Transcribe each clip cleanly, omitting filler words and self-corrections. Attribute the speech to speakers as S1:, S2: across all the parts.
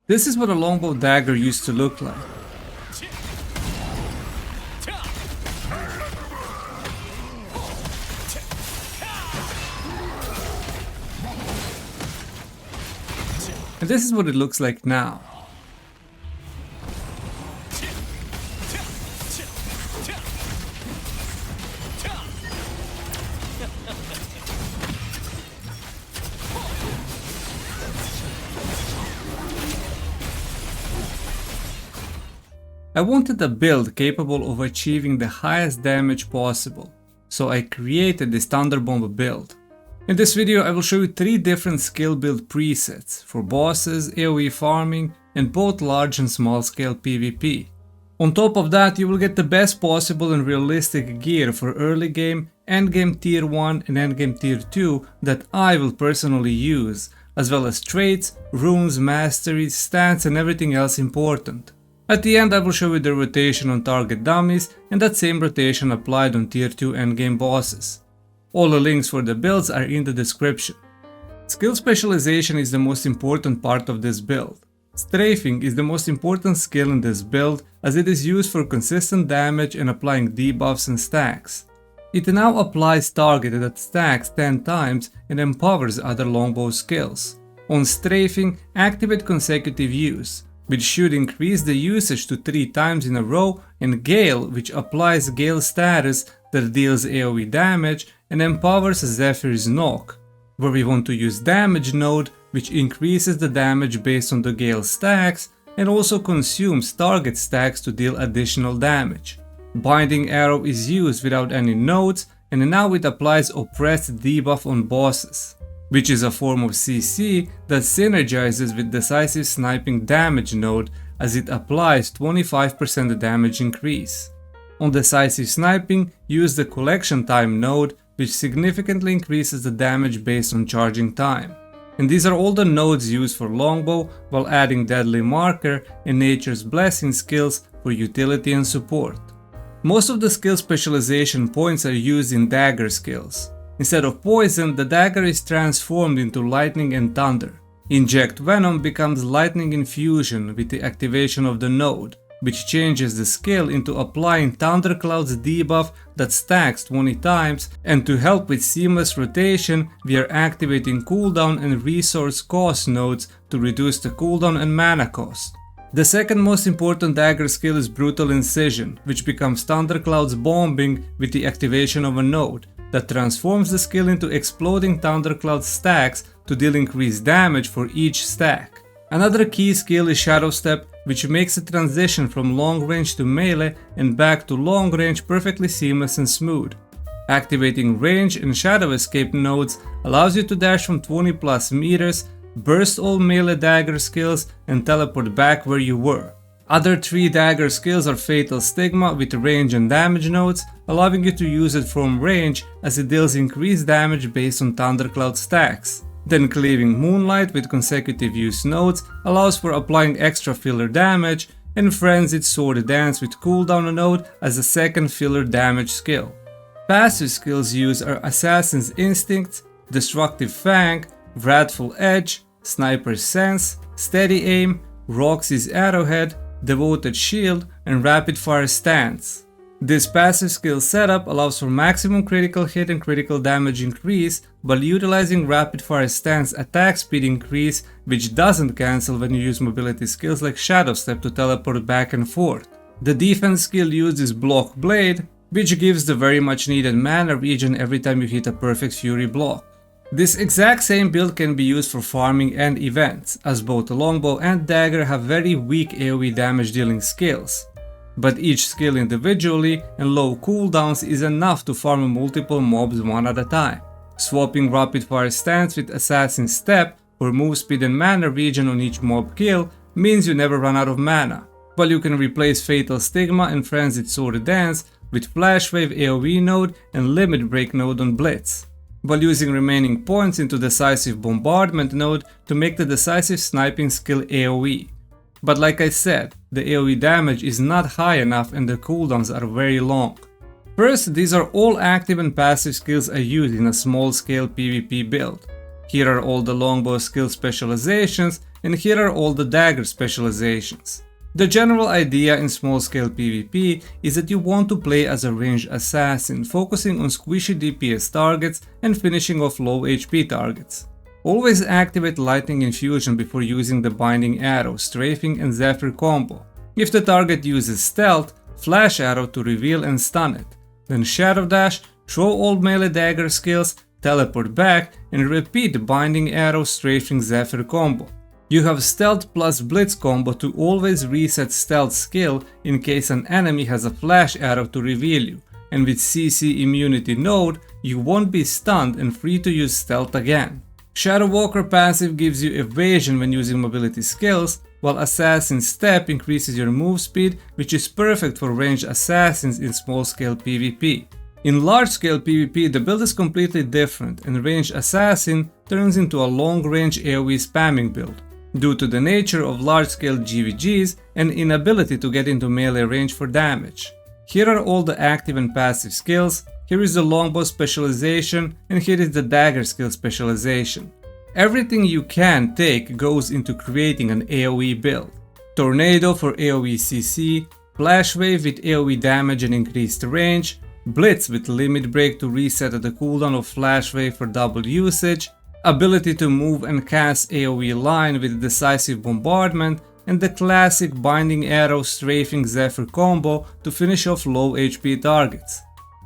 S1: This is what a Longbow Dagger used to look like. And this is what it looks like now. I wanted a build capable of achieving the highest damage possible, so I created this Thunderbomb build. In this video I will show you 3 different skill build presets for bosses, AoE farming, and both large and small scale PvP. On top of that, you will get the best possible and realistic gear for early game, endgame tier 1 and endgame tier 2 that I will personally use, as well as traits, runes, masteries, stats and everything else important. At the end I will show you the rotation on target dummies and that same rotation applied on tier 2 endgame bosses. All the links for the builds are in the description. Skill specialization is the most important part of this build. Strafing is the most important skill in this build as it is used for consistent damage and applying debuffs and stacks. It now applies targeted at stacks 10 times and empowers other longbow skills. On strafing, activate consecutive use, which should increase the usage to 3 times in a row, and Gale, which applies Gale status that deals AoE damage and empowers Zephyr's knock, where we want to use damage node, which increases the damage based on the Gale stacks and also consumes target stacks to deal additional damage. Binding arrow is used without any nodes, and now it applies oppressed debuff on bosses, which is a form of CC that synergizes with decisive sniping damage node as it applies 25% damage increase. On decisive sniping, use the collection time node, which significantly increases the damage based on charging time. And these are all the nodes used for longbow, while adding deadly marker and nature's blessing skills for utility and support. Most of the skill specialization points are used in dagger skills. Instead of poison, the dagger is transformed into lightning and thunder. Inject venom becomes lightning infusion with the activation of the node, which changes the skill into applying thundercloud's debuff that stacks 20 times, and to help with seamless rotation we are activating cooldown and resource cost nodes to reduce the cooldown and mana cost. The second most important dagger skill is brutal incision, which becomes thundercloud's bombing with the activation of a node that transforms the skill into exploding thundercloud stacks to deal increased damage for each stack. Another key skill is Shadow Step, which makes a transition from long range to melee and back to long range perfectly seamless and smooth. Activating range and shadow escape nodes allows you to dash from 20 plus meters, burst all melee dagger skills and teleport back where you were. Other 3 dagger skills are Fatal Stigma with range and damage nodes, allowing you to use it from range as it deals increased damage based on thundercloud stacks. Then Cleaving Moonlight with consecutive use nodes allows for applying extra filler damage, and Frenzied Sword Dance with cooldown node as a second filler damage skill. Passive skills used are Assassin's Instinct, Destructive Fang, Wrathful Edge, Sniper's Sense, Steady Aim, Roxy's Arrowhead, Devoted Shield, and Rapid Fire Stance. This passive skill setup allows for maximum critical hit and critical damage increase while utilizing rapid fire stance attack speed increase, which doesn't cancel when you use mobility skills like Shadow Step to teleport back and forth. The defense skill used is Block Blade, which gives the very much needed mana regen every time you hit a perfect fury block. This exact same build can be used for farming and events, as both longbow and dagger have very weak AoE damage dealing skills. But each skill individually and low cooldowns is enough to farm multiple mobs one at a time. Swapping rapid fire stance with Assassin's Step for move speed and mana regen on each mob kill means you never run out of mana, while you can replace Fatal Stigma and Frenzied Sword Dance with Flash Wave AoE node and Limit Break node on Blitz, while using remaining points into Decisive Bombardment node to make the Decisive Sniping skill AoE. But like I said, the AoE damage is not high enough and the cooldowns are very long. First, these are all active and passive skills I use in a small scale PvP build. Here are all the longbow skill specializations, and here are all the dagger specializations. The general idea in small-scale PvP is that you want to play as a ranged assassin, focusing on squishy DPS targets and finishing off low HP targets. Always activate Lightning Infusion before using the Binding Arrow, Strafing and Zephyr combo. If the target uses Stealth, Flash Arrow to reveal and stun it. Then Shadow Dash, throw all melee dagger skills, teleport back and repeat Binding Arrow, Strafing, Zephyr combo. You have Stealth plus Blitz combo to always reset Stealth skill in case an enemy has a Flash Arrow to reveal you, and with CC Immunity Node, you won't be stunned and free to use Stealth again. Shadow Walker passive gives you evasion when using mobility skills, while Assassin Step increases your move speed, which is perfect for ranged assassins in small-scale PvP. In large-scale PvP, the build is completely different, and Ranged Assassin turns into a long-range AoE spamming build, due to the nature of large-scale GVGs and inability to get into melee range for damage. Here are all the active and passive skills, here is the Longbow specialization, and here is the Dagger skill specialization. Everything you can take goes into creating an AoE build. Tornado for AoE CC, Flash Wave with AoE damage and increased range, Blitz with Limit Break to reset the cooldown of Flash Wave for double usage, ability to move and cast AoE line with Decisive Bombardment, and the classic Binding Arrow Strafing Zephyr combo to finish off low HP targets.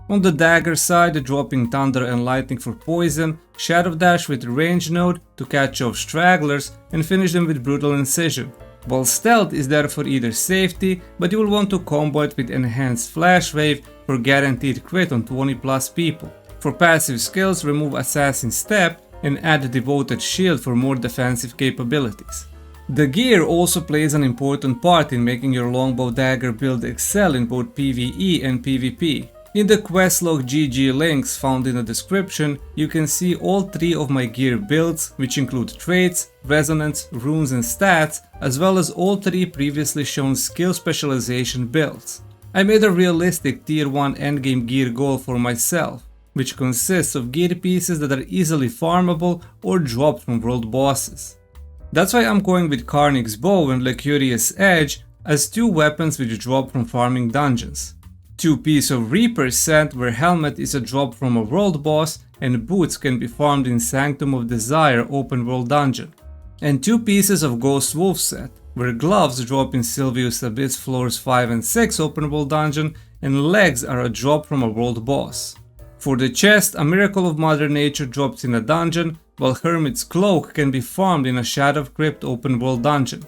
S1: On the dagger side, dropping Thunder and Lightning for poison, Shadow Dash with Range Node to catch off stragglers and finish them with Brutal Incision, while Stealth is there for either safety, but you will want to combo it with Enhanced Flash Wave for guaranteed crit on 20 plus people. For passive skills, remove Assassin Step and add Devoted Shield for more defensive capabilities. The gear also plays an important part in making your Longbow Dagger build excel in both PvE and PvP. In the questlog GG links found in the description, you can see all 3 of my gear builds, which include traits, resonance, runes and stats, as well as all 3 previously shown skill specialization builds. I made a realistic tier 1 endgame gear goal for myself, which consists of gear pieces that are easily farmable or dropped from world bosses. That's why I'm going with Karnik's Bow and Lecurious Edge as 2 weapons which drop from farming dungeons. 2 pieces of Reaper set where Helmet is a drop from a world boss and Boots can be farmed in Sanctum of Desire open world dungeon. And 2 pieces of Ghost Wolf set where Gloves drop in Sylvius Abyss floors 5 and 6 open world dungeon and Legs are a drop from a world boss. For the chest, a Miracle of Mother Nature drops in a dungeon, while Hermit's Cloak can be farmed in a Shadow Crypt open world dungeon.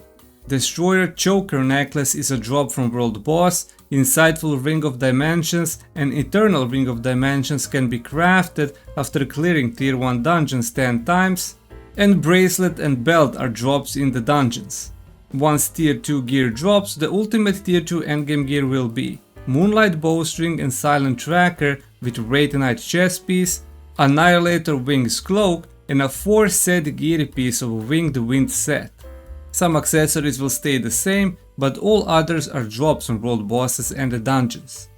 S1: Destroyer Choker Necklace is a drop from world boss, Insightful Ring of Dimensions and Eternal Ring of Dimensions can be crafted after clearing tier 1 dungeons 10 times, and Bracelet and Belt are drops in the dungeons. Once tier 2 gear drops, the ultimate tier 2 endgame gear will be Moonlight Bowstring and Silent Tracker with Wraithenite chest piece, Annihilator Wings Cloak, and a 4 set gear piece of Winged Wind set. Some accessories will stay the same, but all others are drops on world bosses and the dungeons.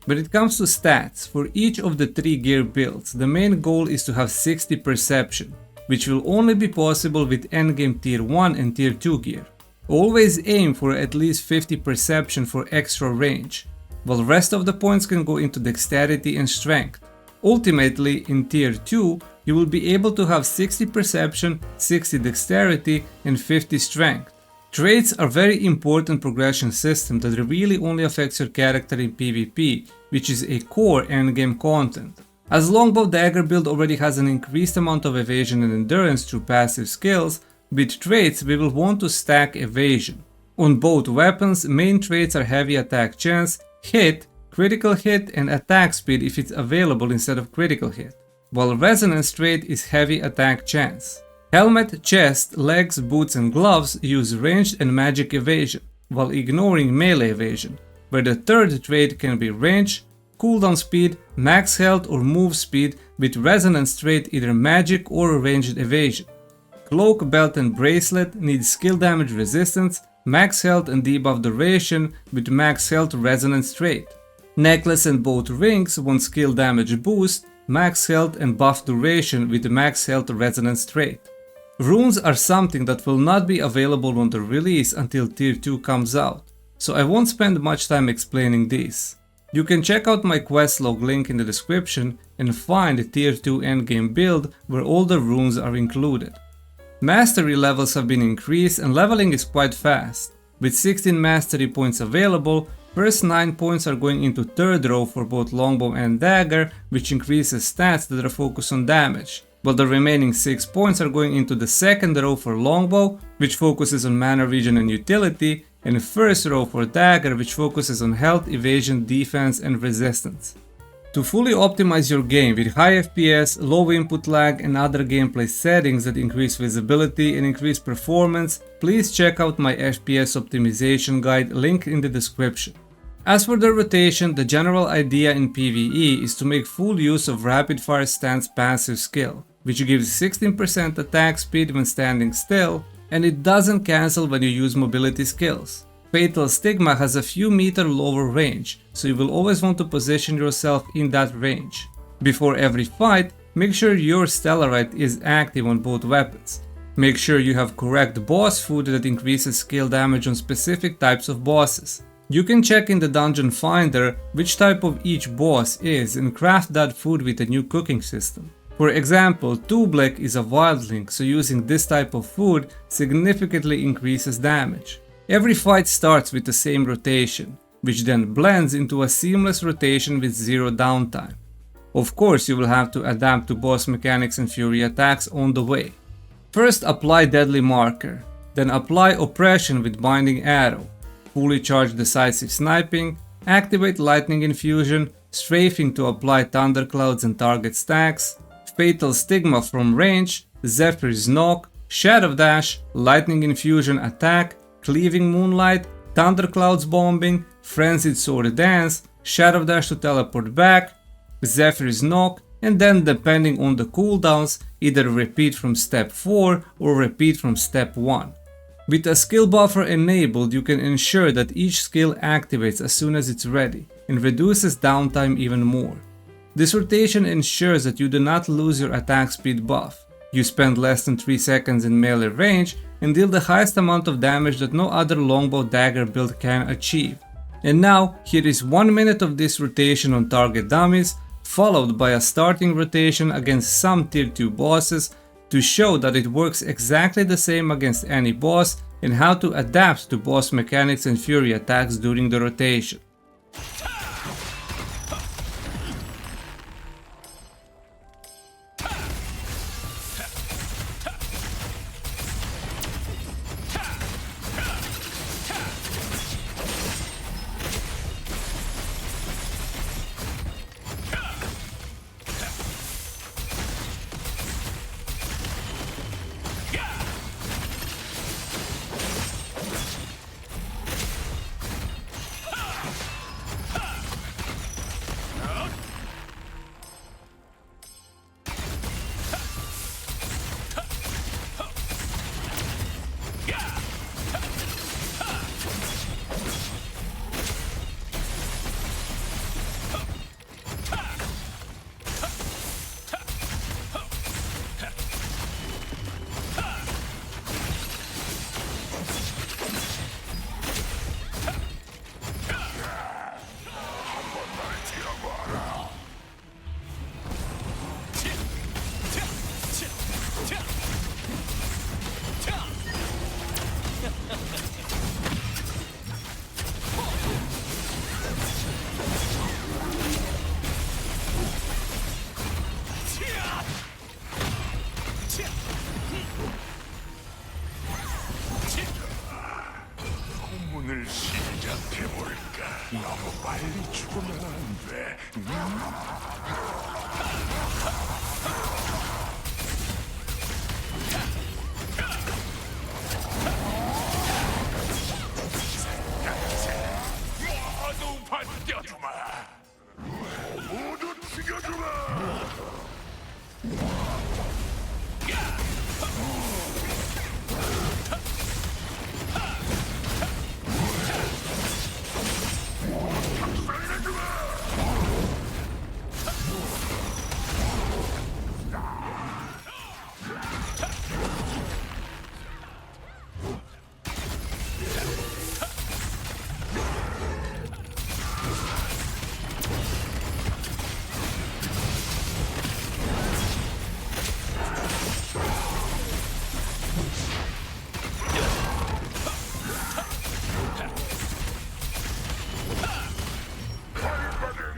S1: When it comes to stats, for each of the 3 gear builds, the main goal is to have 60 perception, which will only be possible with endgame tier 1 and tier 2 gear. Always aim for at least 50 perception for extra range, while rest of the points can go into dexterity and strength. Ultimately, in tier 2, you will be able to have 60 perception, 60 dexterity and 50 strength. Traits are very important progression system that really only affects your character in PvP, which is a core endgame content. As Longbow Dagger build already has an increased amount of evasion and endurance through passive skills, with traits we will want to stack evasion. On both weapons, main traits are heavy attack chance, hit, critical hit and attack speed if it's available instead of critical hit, while resonance trait is heavy attack chance. Helmet, chest, legs, boots and gloves use ranged and magic evasion, while ignoring melee evasion, where the third trait can be range, cooldown speed, max health or move speed with resonance trait either magic or ranged evasion. Cloak, belt and bracelet need skill damage resistance, max health and debuff duration with max health resonance trait. Necklace and both rings want skill damage boost, max health and buff duration with max health resonance trait. Runes are something that will not be available on the release until Tier 2 comes out, so I won't spend much time explaining this. You can check out my quest log link in the description and find the Tier 2 endgame build where all the runes are included. Mastery levels have been increased and leveling is quite fast. With 16 mastery points available, first 9 points are going into third row for both Longbow and Dagger, which increases stats that are focused on damage, while the remaining 6 points are going into the second row for Longbow, which focuses on mana regen and utility, and first row for Dagger, which focuses on health, evasion, defense and resistance. To fully optimize your game with high FPS, low input lag and other gameplay settings that increase visibility and increase performance, please check out my FPS optimization guide linked in the description. As for the rotation, the general idea in PvE is to make full use of Rapid Fire Stance passive skill, which gives 16% attack speed when standing still, and it doesn't cancel when you use mobility skills. Fatal Stigma has a few meter lower range, so you will always want to position yourself in that range. Before every fight, make sure your Stellarite is active on both weapons. Make sure you have correct boss food that increases skill damage on specific types of bosses. You can check in the dungeon finder which type of each boss is and craft that food with a new cooking system. For example, Tublek is a wildling, so using this type of food significantly increases damage. Every fight starts with the same rotation, which then blends into a seamless rotation with zero downtime. Of course, you will have to adapt to boss mechanics and fury attacks on the way. First apply Deadly Marker, then apply Oppression with Binding Arrow, fully charge Decisive Sniping, activate Lightning Infusion, Strafing to apply Thunderclouds and target stacks, Fatal Stigma from range, Zephyr's Knock, Shadow Dash, Lightning Infusion attack, Cleaving Moonlight, Thunderclouds Bombing, Frenzied Sword Dance, Shadow Dash to teleport back, Zephyr's Knock, and then depending on the cooldowns, either repeat from step 4 or repeat from step 1. With a skill buffer enabled, you can ensure that each skill activates as soon as it's ready and reduces downtime even more. This rotation ensures that you do not lose your attack speed buff. You spend less than 3 seconds in melee range and deal the highest amount of damage that no other Longbow Dagger build can achieve. And now, here is 1 minute of this rotation on target dummies, followed by a starting rotation against some tier 2 bosses to show that it works exactly the same against any boss and how to adapt to boss mechanics and fury attacks during the rotation.
S2: 너무 빨리 죽으면 안 돼. 모두 반겨주마. 모두 죽여주마.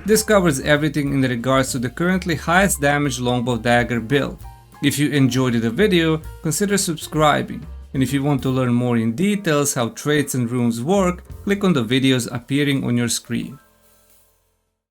S1: This covers everything in regards to the currently highest damage Longbow Dagger build. If you enjoyed the video, consider subscribing, and if you want to learn more in details how traits and runes work, click on the videos appearing on your screen.